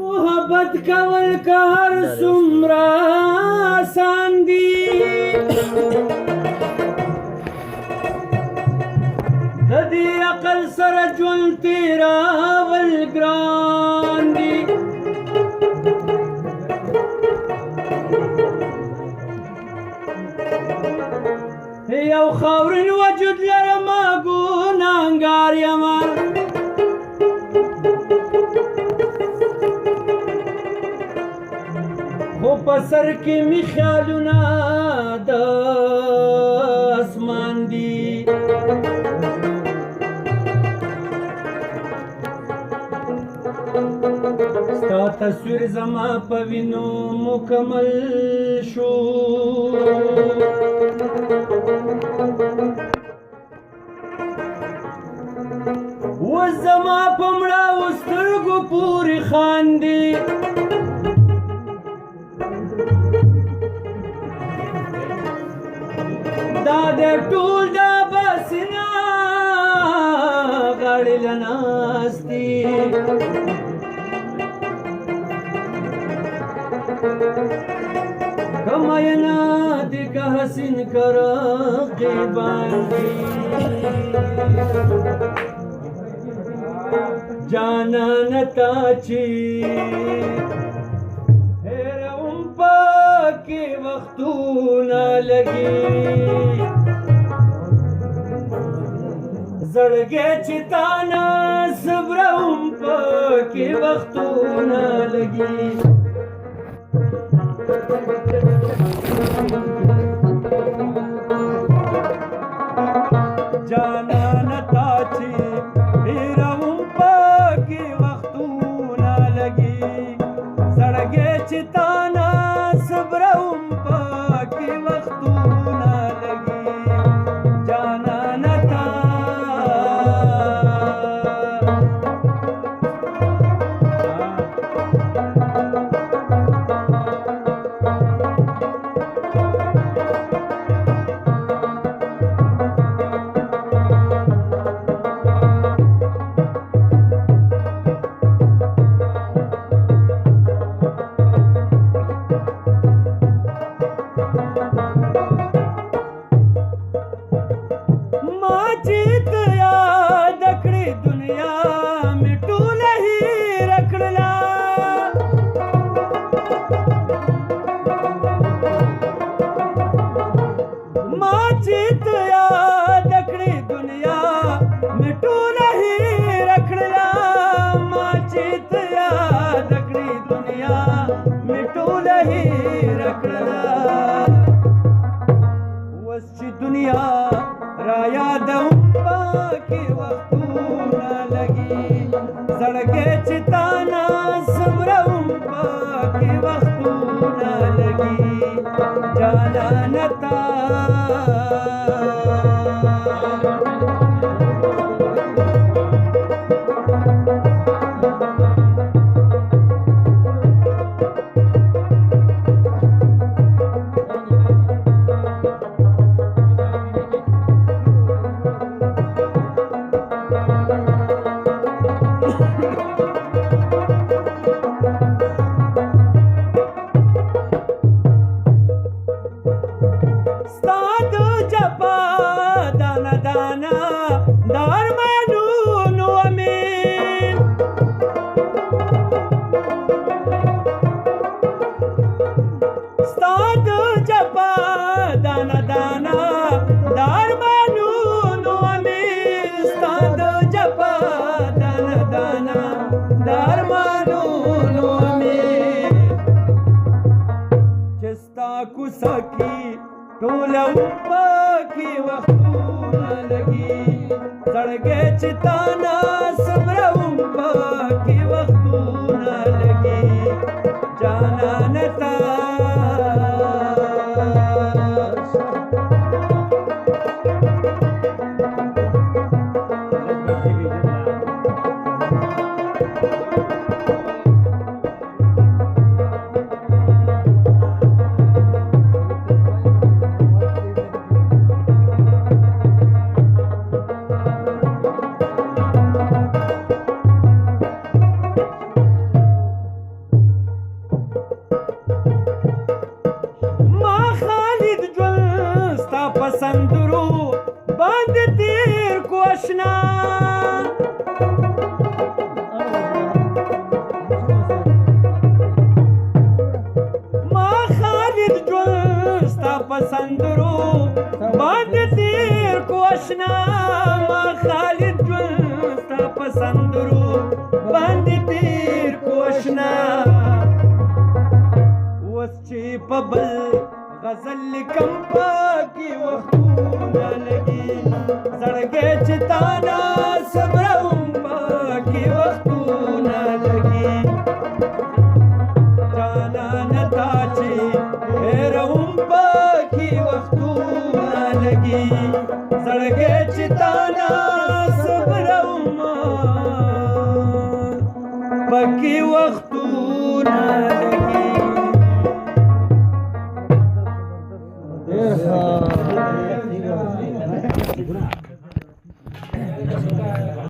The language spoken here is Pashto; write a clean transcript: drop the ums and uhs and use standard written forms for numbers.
محبت کول که هر څومره آسان دي د دې عقل سره ژوند تېرول ګران دي یو خاورین وجود لرمه ګناهګار یمه خو په سر کې مې خیالونه د اسمان دي ستا تصویر زما په وینو مکمل شو اوس زما په مړاوو سترګو پورې خاندي دا د ټول د بسنا غاړې له ناستې که مینا دې که حسین که رقیبان دي جانانه تا چې هېروم پکې وختونه لګي زړګی چې تا نه صبروم پکې وختونه لګي جانانه تا چې هېروم پکې وختونه لګي زړګی چې تا نه صبروم پکې وختونه لګي جانانه تا दुनिया राया दऊं बाकी वक्तूना लगी सड़के चिताना समरऊं बाकी वक्तूना लगी जानता दाना दाना پکی ټولم پکی وختونه لګي زړګې چې تانا صبرم پکی وختونه لګي جانان تا پسندرو باندې تیر کو آشنا ما خالد جون ستا پسندرو باندې تیر کو آشنا ما خالد جون ستا پسندرو باندې تیر کو آشنا وس چې په بل غزل لیکم پاکی وختونه لګي زړګې چې تانا صبرم پاکی وختونه لګي جانان تا چې هېروم پاکی وختونه لګي زړګې چې تانا صبرم پاکی وختونه لګي